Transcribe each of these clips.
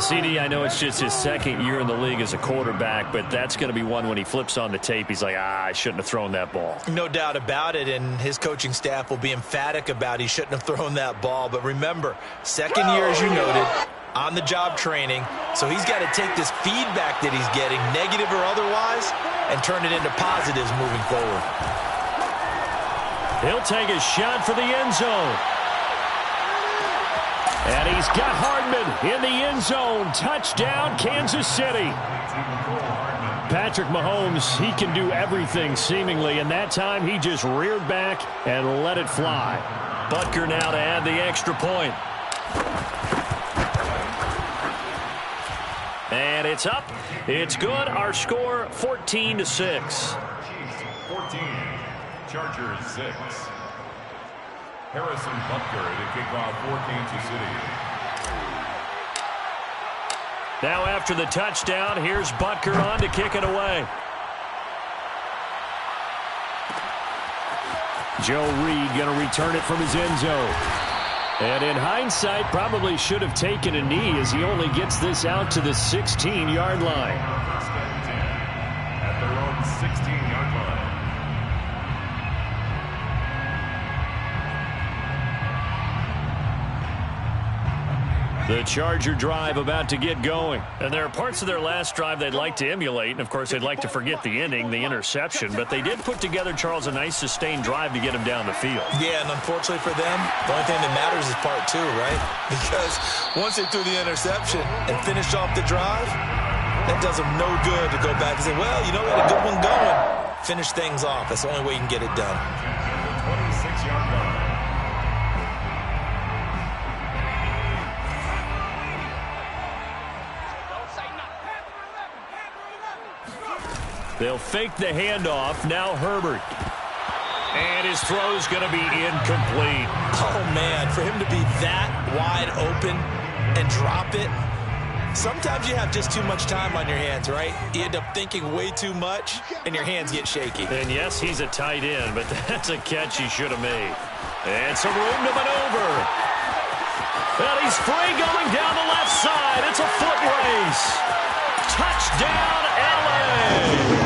CD, I know it's just his second year in the league as a quarterback, but that's going to be one when he flips on the tape, he's like, I shouldn't have thrown that ball. No doubt about it, and his coaching staff will be emphatic about he shouldn't have thrown that ball. But remember, second year, as you noted, on-the-job training, so he's got to take this feedback that he's getting, negative or otherwise, and turn it into positives moving forward. He'll take a shot for the end zone. And he's got Hardman in the end zone. Touchdown, Kansas City. Patrick Mahomes, he can do everything seemingly, and that time he just reared back and let it fly. Butker now to add the extra point. And it's up. It's good. Our score, 14-6. 14, Chargers 6. Harrison Butker to kick off for Kansas City. Now after the touchdown, here's Butker on to kick it away. Joe Reed going to return it from his end zone. And in hindsight, probably should have taken a knee as he only gets this out to the 16-yard line. At their own 16-yard line. The Charger drive about to get going. And there are parts of their last drive they'd like to emulate. And, of course, they'd like to forget the ending, the interception. But they did put together, Charles, a nice sustained drive to get him down the field. Yeah, and unfortunately for them, the only thing that matters is part two, right? Because once they threw the interception and finished off the drive, that does them no good to go back and say, well, you know, we had a good one going. Finish things off. That's the only way you can get it done. The 26-yard line. They'll fake the handoff. Now Herbert. And his throw's going to be incomplete. Oh, man, for him to be that wide open and drop it, sometimes you have just too much time on your hands, right? You end up thinking way too much, and your hands get shaky. And, yes, he's a tight end, but that's a catch he should have made. And some room to maneuver. And he's free going down the left side. It's a foot race. Touchdown, LA!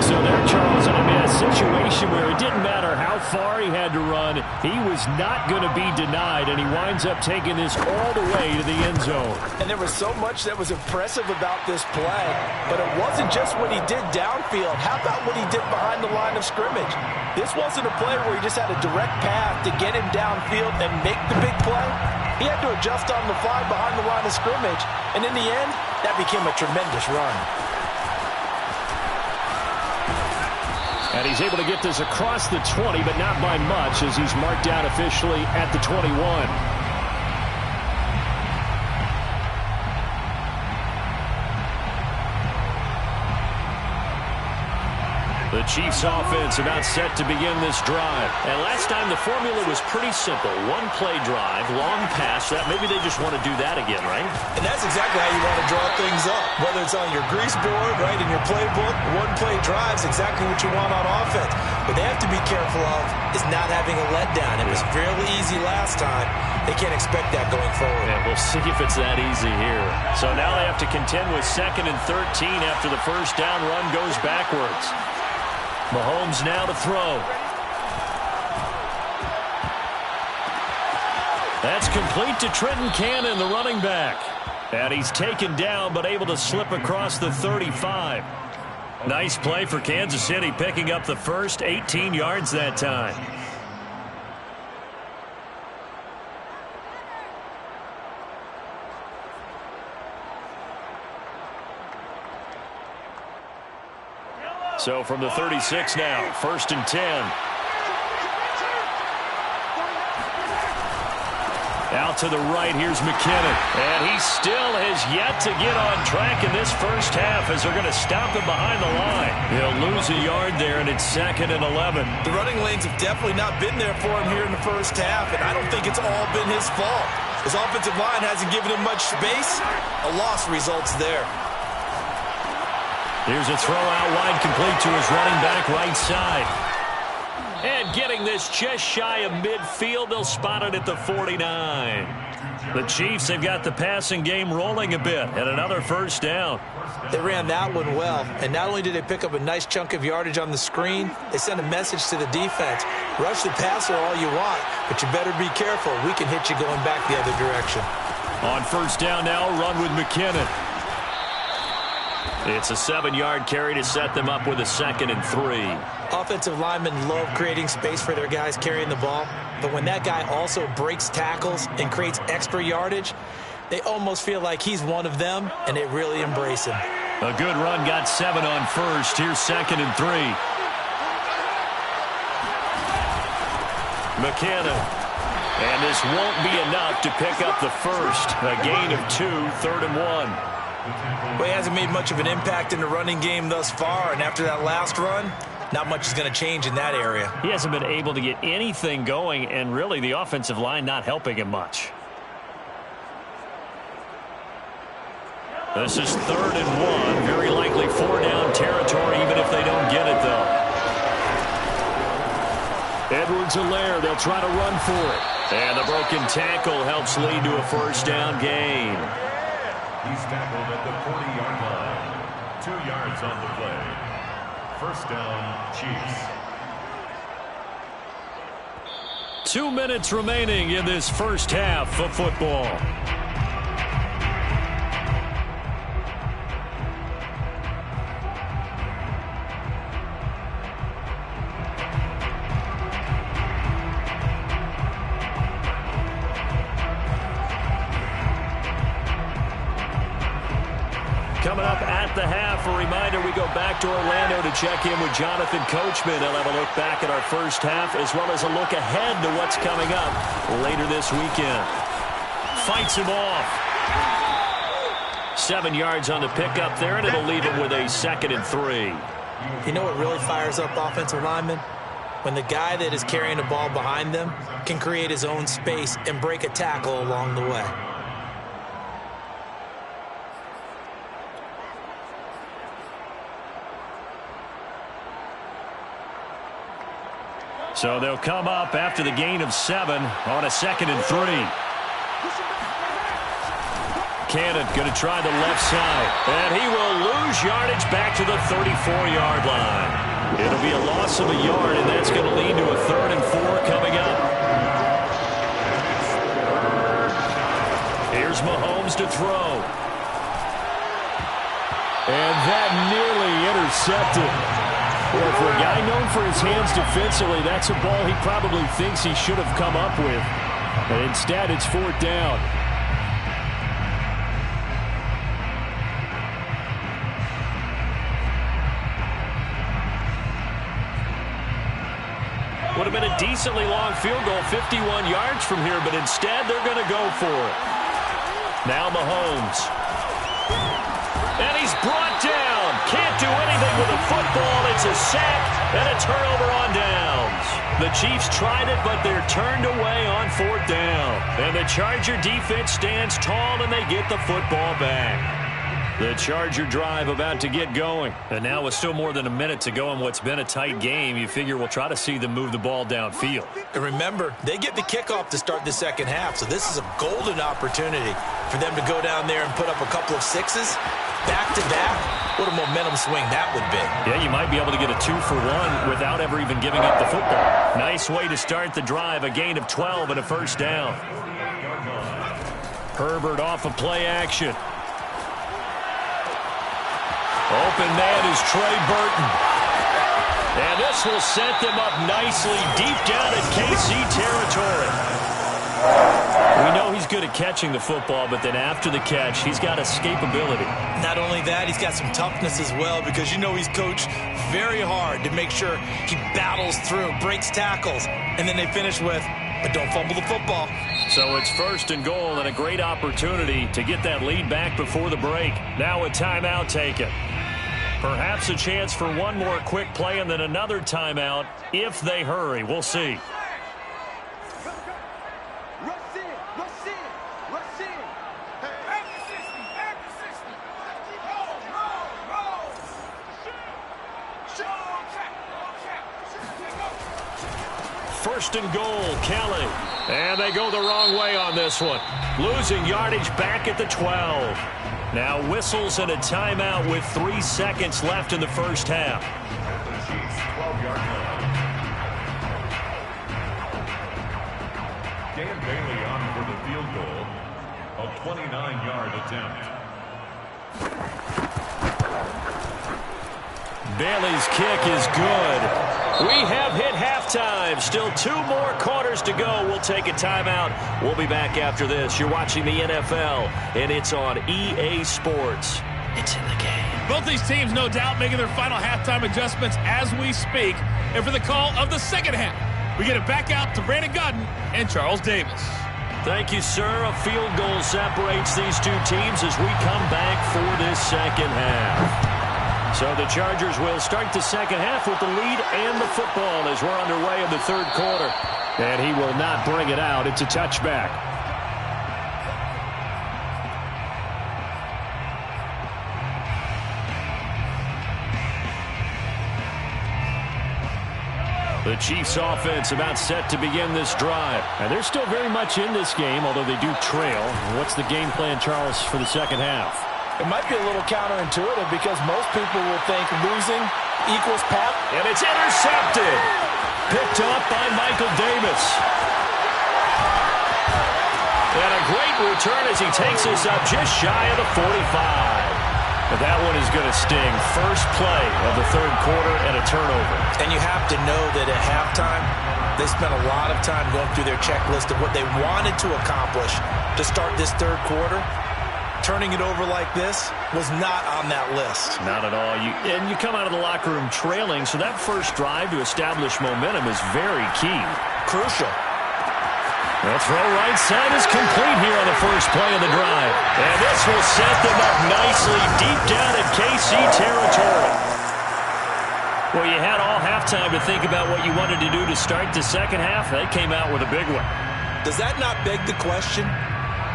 So there, Charles, and I mean, a situation where it didn't matter how far he had to run, he was not going to be denied, and he winds up taking this all the way to the end zone. And there was so much that was impressive about this play, but it wasn't just what he did downfield. How about what he did behind the line of scrimmage? This wasn't a play where he just had a direct path to get him downfield and make the big play. He had to adjust on the fly behind the line of scrimmage, and in the end, that became a tremendous run. And he's able to get this across the 20, but not by much, as he's marked out officially at the 21. The Chiefs offense about set to begin this drive. And last time the formula was pretty simple. One play drive, long pass. That maybe they just want to do that again, right? And that's exactly how you want to draw things up. Whether it's on your grease board, right, in your playbook, one play drive is exactly what you want on offense. What they have to be careful of is not having a letdown. It was fairly easy last time. They can't expect that going forward. Yeah, we'll see if it's that easy here. So now they have to contend with 2nd and 13 after the first down run goes backwards. Mahomes now to throw. That's complete to Trenton Cannon, the running back. And he's taken down, but able to slip across the 35. Nice play for Kansas City, picking up the first 18 yards that time. So from the 36 now, 1st and 10. Out to the right, here's McKinnon. And he still has yet to get on track in this first half as they're going to stop him behind the line. He'll lose a yard there, and it's 2nd and 11. The running lanes have definitely not been there for him here in the first half, and I don't think it's all been his fault. His offensive line hasn't given him much space. A loss results there. Here's a throw out wide, complete to his running back right side. And getting this just shy of midfield, they'll spot it at the 49. The Chiefs have got the passing game rolling a bit, and another first down. They ran that one well, and not only did they pick up a nice chunk of yardage on the screen, they sent a message to the defense. Rush the passer all you want, but you better be careful. We can hit you going back the other direction. On first down now, run with McKinnon. It's a 7-yard carry to set them up with a 2nd and 3. Offensive linemen love creating space for their guys carrying the ball, but when that guy also breaks tackles and creates extra yardage, they almost feel like he's one of them, and they really embrace him. A good run, got 7 on first. Here's 2nd and 3. McKinnon. And this won't be enough to pick up the first. A gain of 2, 3rd and 1. Well, he hasn't made much of an impact in the running game thus far, and after that last run, not much is going to change in that area. He hasn't been able to get anything going, and really the offensive line not helping him much. This is 3rd and 1. Very likely 4-down territory, even if they don't get it, though. Edwards-Helaire, they'll try to run for it. And the broken tackle helps lead to a first down gain. He's tackled at the 40-yard line. 2 yards on the play. First down, Chiefs. 2 minutes remaining in this first half of football. Coming up at the half, a reminder, we go back to Orlando to check in with Jonathan Coachman. He'll have a look back at our first half as well as a look ahead to what's coming up later this weekend. Fights him off. 7 yards on the pickup there, and it'll leave him with a 2nd and 3. You know what really fires up offensive linemen? When the guy that is carrying the ball behind them can create his own space and break a tackle along the way. So they'll come up after the gain of 7 on a 2nd and 3. Cannon going to try the left side. And he will lose yardage back to the 34-yard line. It'll be a loss of a yard, and that's going to lead to a 3rd and 4 coming up. Here's Mahomes to throw. And that nearly intercepted. Well, for a guy known for his hands defensively, that's a ball he probably thinks he should have come up with. But instead, it's 4th down. Would have been a decently long field goal, 51 yards from here, but instead they're going to go for it. Now Mahomes. And he's brought down. Can't do anything with the football. It's a sack and a turnover on downs. The Chiefs tried it, but they're turned away on 4th down. And the Charger defense stands tall, and they get the football back. The Charger drive about to get going. And now with still more than a minute to go in what's been a tight game, you figure we'll try to see them move the ball downfield. And remember, they get the kickoff to start the second half, so this is a golden opportunity for them to go down there and put up a couple of 6s. Back-to-back, what a momentum swing that would be. Yeah, you might be able to get a 2-for-1 without ever even giving up the football. Nice way to start the drive, a gain of 12 and a first down. Herbert off of play action. Open man is Trey Burton. And this will set them up nicely deep down in KC territory. We know he's good at catching the football, but then after the catch, he's got escapability. Not only that, he's got some toughness as well, because you know he's coached very hard to make sure he battles through, breaks tackles, and then they finish with, but don't fumble the football. So it's 1st and goal and a great opportunity to get that lead back before the break. Now a timeout taken. Perhaps a chance for one more quick play and then another timeout if they hurry. We'll see. first and goal. Kelly. And they go the wrong way on this one. Losing yardage back at the 12. Now whistles and a timeout with 3 seconds left in the first half. At the Chiefs' 12-yard line. Dan Bailey on for the field goal. A 29-yard attempt. Bailey's kick is good. We have hit halftime. Still 2 more quarters to go. We'll take a timeout. We'll be back after this. You're watching the NFL, and it's on EA Sports. It's in the game. Both these teams, no doubt, making their final halftime adjustments as we speak. And for the call of the second half, we get it back out to Brandon Godden and Charles Davis. Thank you, sir. A field goal separates these two teams as we come back for this second half. So the Chargers will start the second half with the lead and the football as we're underway in the third quarter. And he will not bring it out. It's a touchback. The Chiefs offense about set to begin this drive. And they're still very much in this game, although they do trail. What's the game plan, Charles, for the second half? It might be a little counterintuitive because most people will think losing equals pass. And it's intercepted. Picked up by Michael Davis. And a great return as he takes us up just shy of the 45. But that one is going to sting. First play of the third quarter and a turnover. And you have to know that at halftime, they spent a lot of time going through their checklist of what they wanted to accomplish to start this third quarter. Turning it over like this was not on that list. Not at all. And you come out of the locker room trailing, so that first drive to establish momentum is very key. Crucial. The throw right side is complete here on the first play of the drive. And this will set them up nicely deep down at KC territory. Well, you had all halftime to think about what you wanted to do to start the second half. They came out with a big one. Does that not beg the question?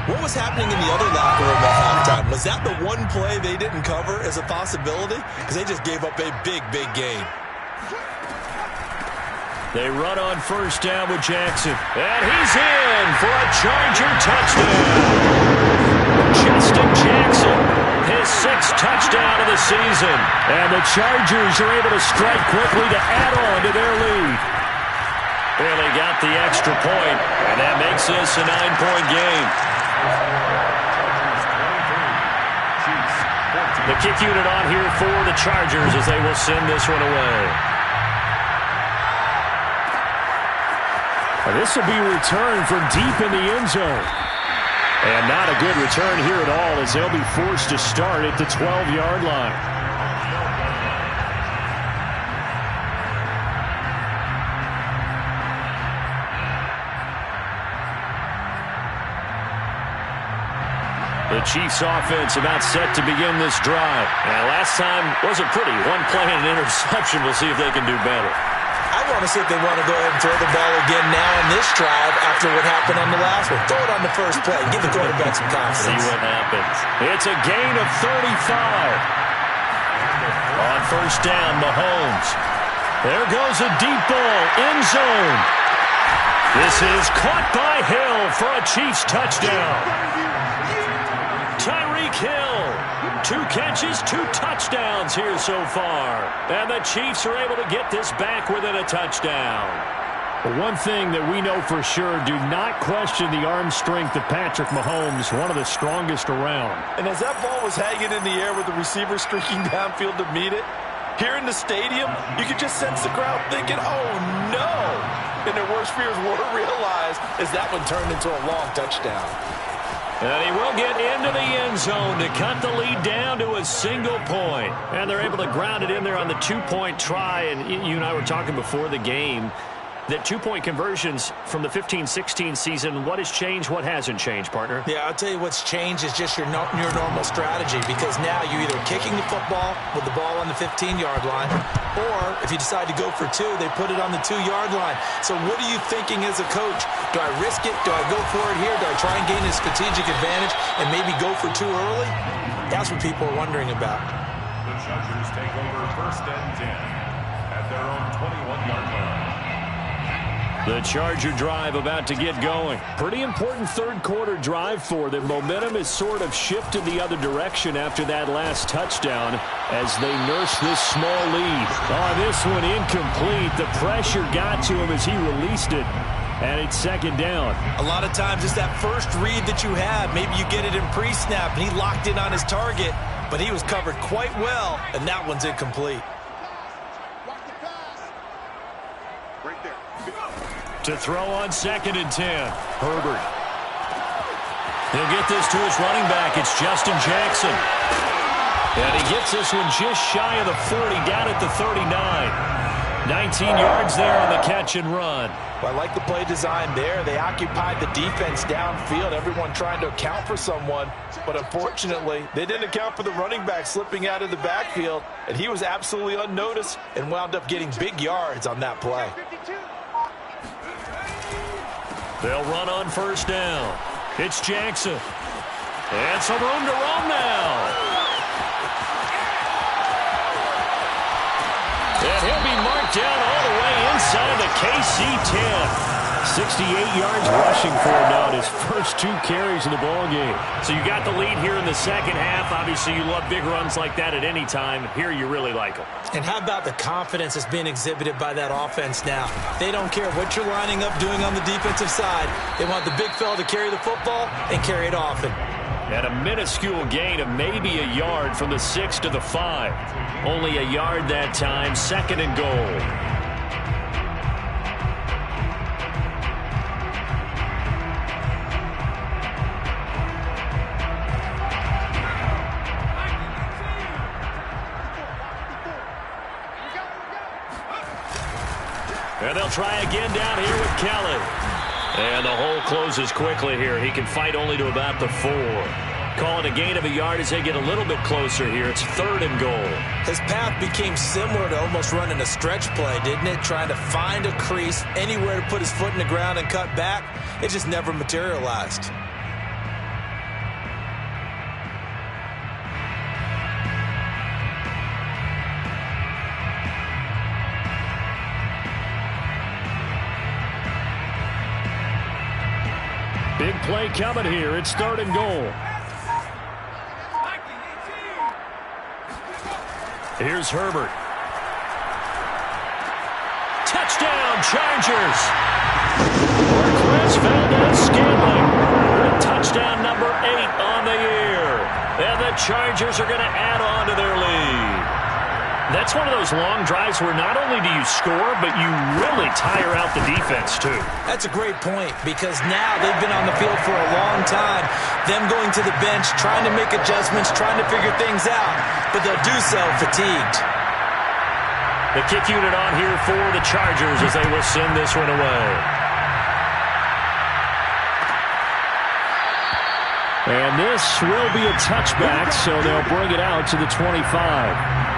What was happening in the other locker room at halftime? Was that the one play they didn't cover as a possibility? Because they just gave up a big, big gain. They run on first down with Jackson. And he's in for a Charger touchdown. Justin Jackson, his 6th touchdown of the season. And the Chargers are able to strike quickly to add on to their lead. Barely got the extra point, and that makes this a 9-point game. The kick unit on here for the Chargers as they will send this one away. This will be returned from deep in the end zone. And not a good return here at all as they'll be forced to start at the 12-yard line. The Chiefs offense about set to begin this drive. And last time wasn't pretty. One play and an interception. We'll see if they can do better. I want to see if they want to go ahead and throw the ball again now in this drive after what happened on the last one. Throw it on the first play. Give the quarterback some confidence. See what happens. It's a gain of 35. On first down, Mahomes. There goes a deep ball. End zone. This is caught by Hill for a Chiefs touchdown. Tyreek Hill, 2 catches, 2 touchdowns here so far. And the Chiefs are able to get this back within a touchdown. But one thing that we know for sure, do not question the arm strength of Patrick Mahomes, one of the strongest around. And as that ball was hanging in the air with the receiver streaking downfield to meet it, here in the stadium, you could just sense the crowd thinking, oh no! And their worst fears were realized as that one turned into a long touchdown. And he will get into the end zone to cut the lead down to a single point. And they're able to ground it in there on the 2-point try. And you and I were talking before the game that 2-point conversions from the 15-16 season, what has changed, what hasn't changed, partner? Yeah, I'll tell you what's changed is just your normal strategy, because now you're either kicking the football with the ball on the 15-yard line, or if you decide to go for 2, they put it on the 2-yard line. So what are you thinking as a coach? Do I risk it? Do I go for it here? Do I try and gain a strategic advantage and maybe go for 2 early? That's what people are wondering about. The Chargers take over first and 10 at their own 21-yard line. The Charger drive about to get going. Pretty important third-quarter drive for them. Momentum has sort of shifted the other direction after that last touchdown as they nurse this small lead. Oh, this one incomplete. The pressure got to him as he released it, and it's second down. A lot of times it's that first read that you have. Maybe you get it in pre-snap, and he locked in on his target, but he was covered quite well, and that one's incomplete. To throw on 2nd and 10. Herbert. He'll get this to his running back. It's Justin Jackson. And he gets this one just shy of the 40, down at the 39. 19 yards there on the catch and run. Well, I like the play design there. They occupied the defense downfield, everyone trying to account for someone. But unfortunately, they didn't account for the running back slipping out of the backfield. And he was absolutely unnoticed and wound up getting big yards on that play. They'll run on first down. It's Jackson. And some room to roam now. And he'll be marked down all the way inside the KC 10. 68 yards rushing for him now in his first 2 carries in the ballgame. So you got the lead here in the second half. Obviously, you love big runs like that at any time. Here, you really like them. And how about the confidence that's being exhibited by that offense now? They don't care what you're lining up doing on the defensive side. They want the big fella to carry the football and carry it often. And a minuscule gain of maybe a yard from the 6 to the 5. Only a yard that time, 2nd and goal. And they'll try again down here with Kelly. And the hole closes quickly here. He can fight only to about the 4. Call it a gain of a yard as they get a little bit closer here. It's 3rd and goal. His path became similar to almost running a stretch play, didn't it? Trying to find a crease, anywhere to put his foot in the ground and cut back. It just never materialized. Big play coming here. It's 3rd and goal. Here's Herbert. Touchdown, Chargers. Marquez Valdez-Scantling with touchdown number 8 on the year. And the Chargers are going to add on to their lead. That's one of those long drives where not only do you score, but you really tire out the defense, too. That's a great point, because now they've been on the field for a long time. Them going to the bench, trying to make adjustments, trying to figure things out, but they'll do so fatigued. The kick unit on here for the Chargers as they will send this one away. And this will be a touchback, so they'll bring it out to the 25.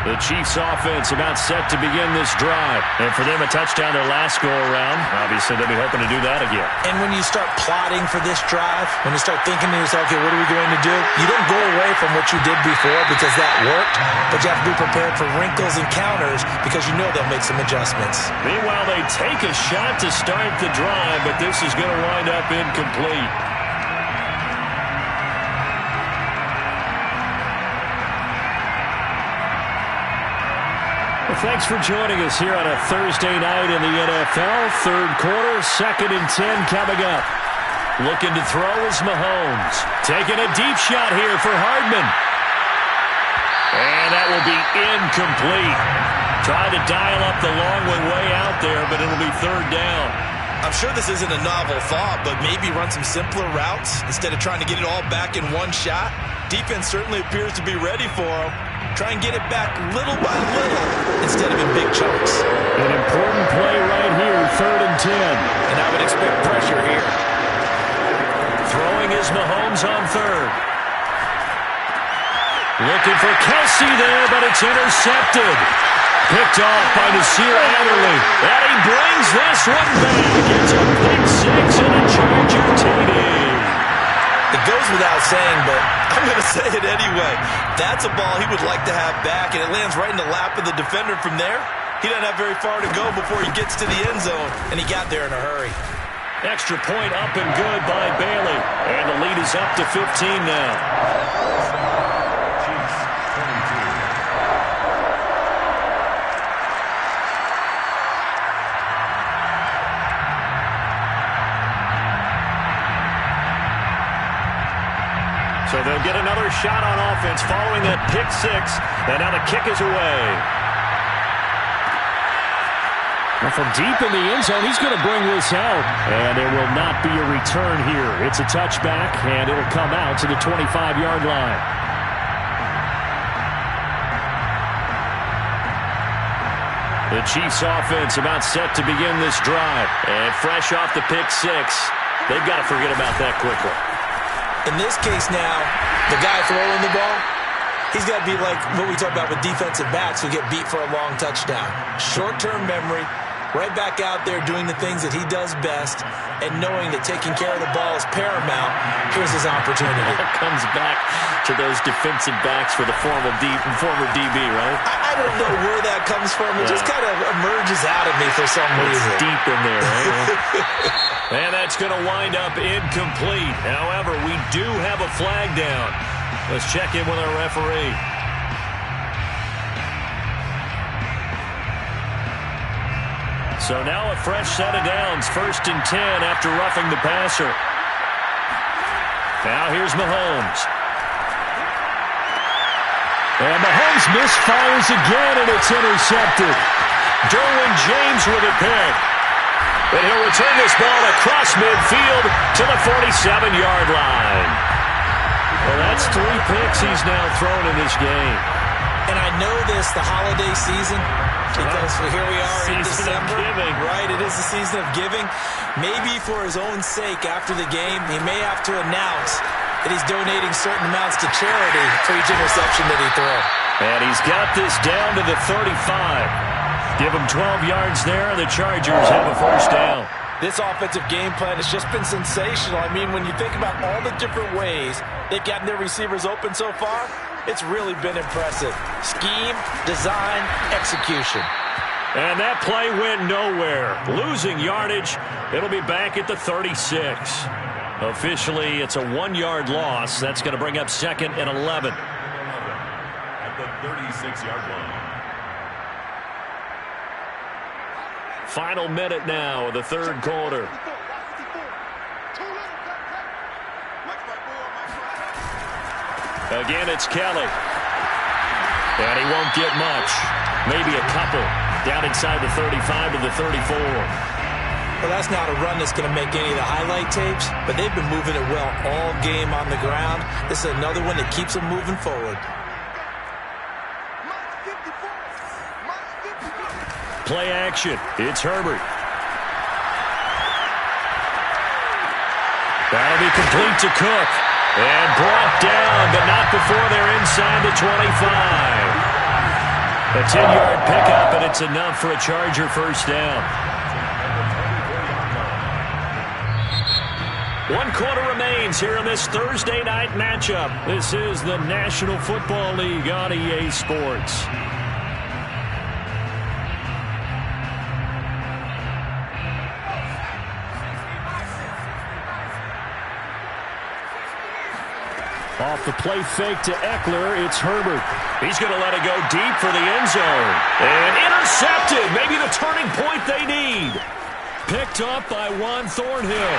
The Chiefs offense about set to begin this drive. And for them, a touchdown their last go-around. Obviously, they'll be hoping to do that again. And when you start plotting for this drive, when you start thinking to yourself, okay, what are we going to do? You don't go away from what you did before because that worked, but you have to be prepared for wrinkles and counters because you know they'll make some adjustments. Meanwhile, they take a shot to start the drive, but this is going to wind up incomplete. Thanks for joining us here on a Thursday night in the NFL. 3rd quarter, 2nd and 10 coming up. Looking to throw is Mahomes. Taking a deep shot here for Hardman. And that will be incomplete. Trying to dial up the long one way out there, but it'll be 3rd down. I'm sure this isn't a novel thought, but maybe run some simpler routes instead of trying to get it all back in one shot. Defense certainly appears to be ready for him. Try and get it back little by little instead of in big chunks. An important play right here, 3rd and 10. And I would expect pressure here. Throwing is Mahomes on 3rd. Looking for Kelsey there, but it's intercepted. Picked off by Nasir Adderley. And he brings this one back. It's a pick six and a Charger TD. It goes without saying, but I'm going to say it anyway. That's a ball he would like to have back, and it lands right in the lap of the defender from there. He doesn't have very far to go before he gets to the end zone, and he got there in a hurry. Extra point up and good by Bailey. And the lead is up to 15 now. Chiefs 22. So they'll get another shot on offense following that pick six. And now the kick is away. Well, from deep in the end zone, he's going to bring this out. And there will not be a return here. It's a touchback, and it'll come out to the 25-yard line. The Chiefs offense about set to begin this drive. And fresh off the pick six, they've got to forget about that quickly. In this case now, the guy throwing the ball, he's got to be like what we talk about with defensive backs who get beat for a long touchdown. Short-term memory, right back out there doing the things that he does best, and knowing that taking care of the ball is paramount. Here's his opportunity. It comes back to those defensive backs for the former DB, right? I don't know where that comes from. It just kind of emerges out of me for some reason. It's deep in there, right? And that's going to wind up incomplete. However, we do have a flag down. Let's check in with our referee. So now a fresh set of downs. 1st and 10 after roughing the passer. Now here's Mahomes. And Mahomes misfires again, and it's intercepted. Derwin James with a pick. And he'll return this ball across midfield to the 47-yard line. Well, that's 3 picks he's now thrown in this game. And I know this, the holiday season, because here we are in December. Right, it is the season of giving. Maybe for his own sake after the game, he may have to announce that he's donating certain amounts to charity for each interception that he throws. And he's got this down to the 35. Give him 12 yards there, and the Chargers have a first down. This offensive game plan has just been sensational. I mean, when you think about all the different ways they've gotten their receivers open so far, it's really been impressive. Scheme, design, execution. And that play went nowhere. Losing yardage. It'll be back at the 36. Officially, it's a 1-yard loss. That's going to bring up 2nd and 11. At the 36-yard line. Final minute now of the 3rd quarter. Again, it's Kelly. And he won't get much. Maybe a couple. Down inside the 35 to the 34. Well, that's not a run that's going to make any of the highlight tapes, but they've been moving it well all game on the ground. This is another one that keeps them moving forward. Play action. It's Herbert. That'll be complete to Cook. And brought down, but not before they're inside the 25. A 10-yard pickup, and it's enough for a Charger first down. 1 quarter remains here in this Thursday night matchup. This is the National Football League on EA Sports. Off the play fake to Eckler, it's Herbert. He's going to let it go deep for the end zone. And intercepted, maybe the turning point they need. Picked up by Juan Thornhill.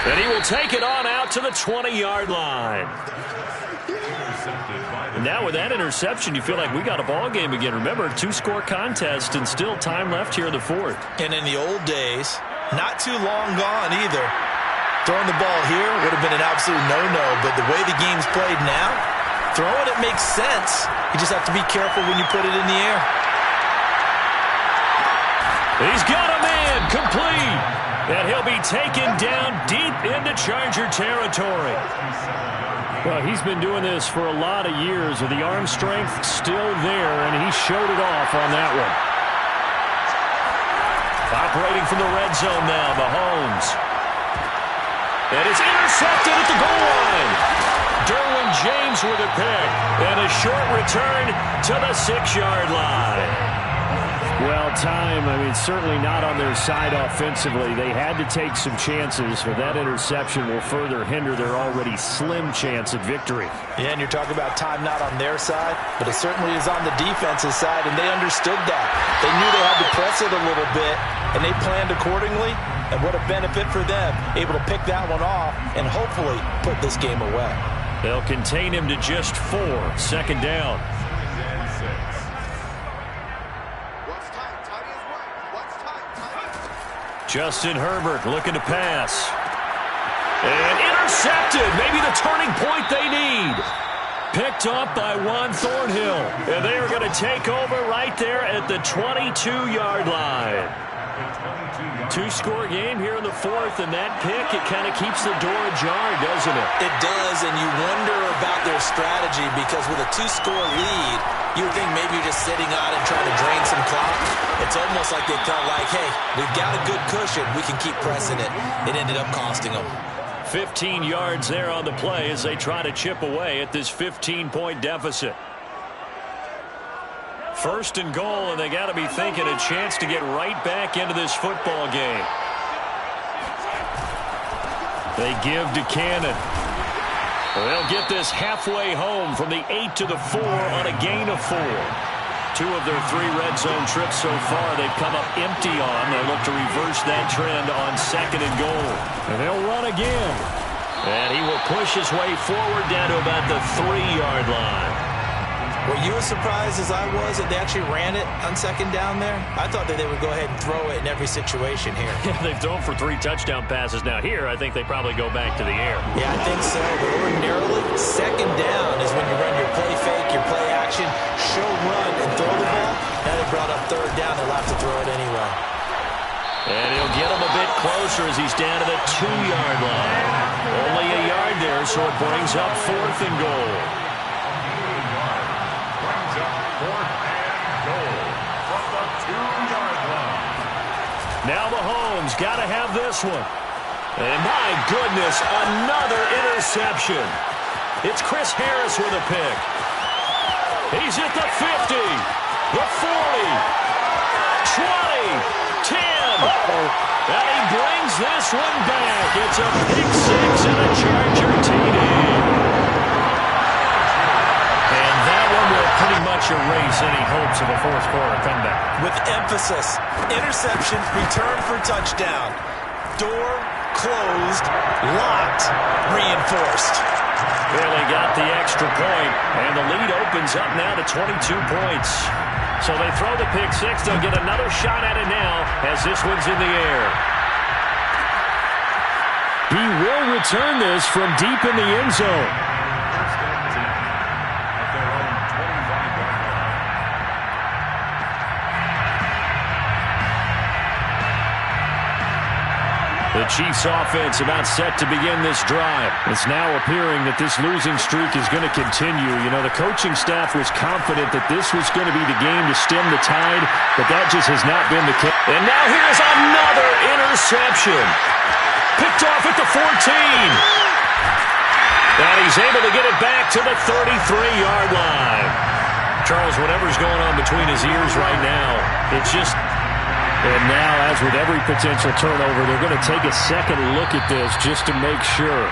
And he will take it on out to the 20-yard line. And now with that interception, you feel like we got a ball game again. Remember, 2-score contest and still time left here in the 4th. And in the old days, not too long gone either. Throwing the ball here would have been an absolute no-no, but the way the game's played now, throwing it makes sense. You just have to be careful when you put it in the air. He's got a man complete, and he'll be taken down deep into Charger territory. Well, he's been doing this for a lot of years with the arm strength still there, and he showed it off on that one. Operating from the red zone now, Mahomes. And it's intercepted at the goal line. Derwin James with a pick, and a short return to the 6-yard line. Well, certainly not on their side offensively. They had to take some chances, but that interception will further hinder their already slim chance at victory. Yeah, and you're talking about time not on their side, but it certainly is on the defense's side, and they understood that. They knew they had to press it a little bit, and they planned accordingly, and what a benefit for them, able to pick that one off and hopefully put this game away. They'll contain him to just 4, second down. Justin Herbert looking to pass. And intercepted. Maybe the turning point they need. Picked up by Juan Thornhill. And they are going to take over right there at the 22-yard line. 2-score game here in the 4th, and that pick, it kind of keeps the door ajar, doesn't it? It does, and you wonder about their strategy because with a 2-score lead, you would think maybe you're just sitting on and trying to drain some clock. It's almost like they felt like, hey, we've got a good cushion. We can keep pressing it. It ended up costing them. 15 yards there on the play as they try to chip away at this 15-point deficit. 1st and goal, and they got to be thinking a chance to get right back into this football game. They give to Cannon. They'll get this halfway home from the 8 to the 4 on a gain of 4. 2 of their 3 red zone trips so far they've come up empty on. They look to reverse that trend on 2nd and goal. And they'll run again. And he will push his way forward down to about the 3-yard line. Were you as surprised as I was that they actually ran it on 2nd down there? I thought that they would go ahead and throw it in every situation here. Yeah, they've thrown for 3 touchdown passes. Now here, I think they probably go back to the air. Yeah, I think so. But ordinarily, 2nd down is when you run your play fake, your play action, show run, and throw the ball. Now they brought up 3rd down. They'll have to throw it anyway. And he'll get him a bit closer as he's down to the 2-yard line. Only a yard there, so it brings up 4th and goal. Now Mahomes got to have this one. And my goodness, another interception. It's Chris Harris with a pick. He's at the 50, the 40, 20, 10. And he brings this one back. It's a pick 6 and a Charger TD. And that one will pretty much erase any hopes of a 4th quarter comeback. With emphasis, interception, return for touchdown. Door closed, locked, reinforced. Barely got the extra point, and the lead opens up now to 22 points. So they throw the pick 6. They'll get another shot at it now as this one's in the air. He will return this from deep in the end zone. The Chiefs offense about set to begin this drive. It's now appearing that this losing streak is going to continue. You know, the coaching staff was confident that this was going to be the game to stem the tide, but that just has not been the case. And now here's another interception. Picked off at the 14. And he's able to get it back to the 33-yard line. Charles, whatever's going on between his ears right now, it's just... And now, as with every potential turnover, they're going to take a second look at this just to make sure.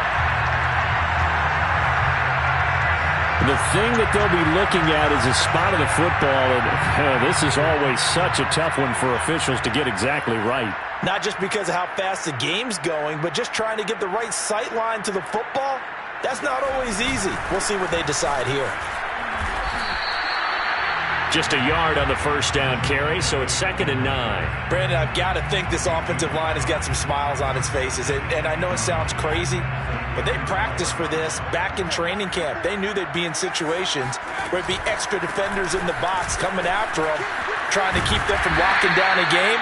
The thing that they'll be looking at is the spot of the football, and this is always such a tough one for officials to get exactly right. Not just because of how fast the game's going, but just trying to get the right sight line to the football. That's not always easy. We'll see what they decide here. Just a yard on the 1st down carry, so it's 2nd and 9. Brandon, I've got to think this offensive line has got some smiles on its faces. And I know it sounds crazy, but they practiced for this back in training camp. They knew they'd be in situations where it'd be extra defenders in the box coming after them, trying to keep them from locking down a game.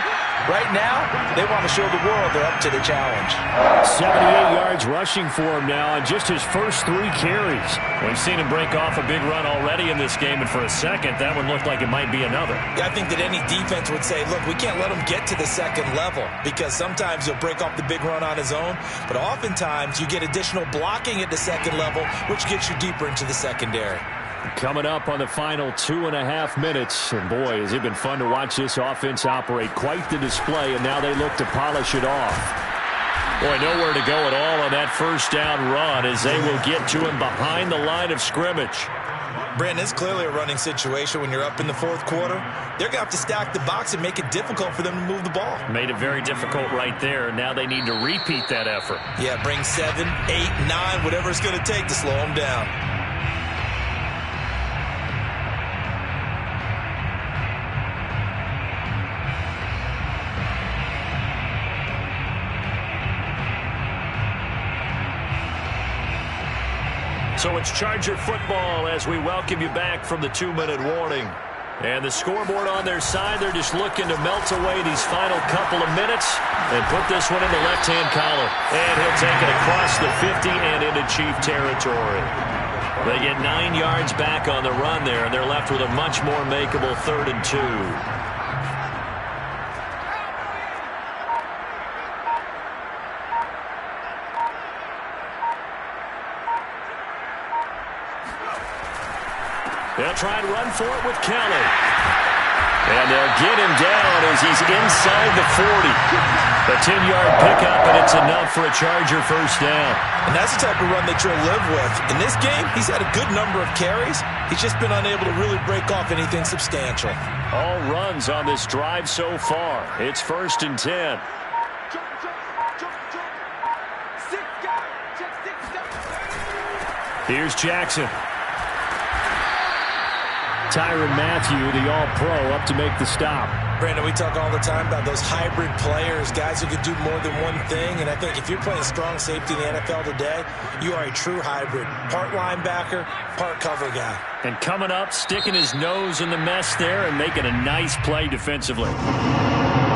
Right now, they want to show the world they're up to the challenge. 78 yards rushing for him now on just his first 3 carries. We've seen him break off a big run already in this game, and for a second, that one looked like it might be another. Yeah, I think that any defense would say, look, we can't let him get to the second level, because sometimes he'll break off the big run on his own, but oftentimes you get additional blocking at the second level, which gets you deeper into the secondary. Coming up on the final 2.5 minutes, and boy, has it been fun to watch this offense operate. Quite the display, and now they look to polish it off. Boy, nowhere to go at all on that first down run as they will get to him behind the line of scrimmage. Brandon, it's clearly a running situation when you're up in the fourth quarter. They're going to have to stack the box and make it difficult for them to move the ball. Made it very difficult right there. Now they need to repeat that effort. Yeah, bring 7, 8, 9, whatever it's going to take to slow them down. So it's Charger football as we welcome you back from the 2-minute warning. And the scoreboard on their side, they're just looking to melt away these final couple of minutes and put this one in the left-hand column. And he'll take it across the 50 and into Chief territory. They get 9 yards back on the run there, and they're left with a much more makeable 3rd and 2. They'll try and run for it with Kelly. And they'll get him down as he's inside the 40. A 10-yard pickup, and it's enough for a Charger first down. And that's the type of run that you'll live with. In this game, he's had a good number of carries. He's just been unable to really break off anything substantial. All runs on this drive so far. It's 1st and 10. Here's Jackson. Tyrann Mathieu, the all-pro, up to make the stop. Brandon, we talk all the time about those hybrid players, guys who can do more than one thing. And I think if you're playing strong safety in the NFL today, you are a true hybrid. Part linebacker, part cover guy. And coming up, sticking his nose in the mess there and making a nice play defensively.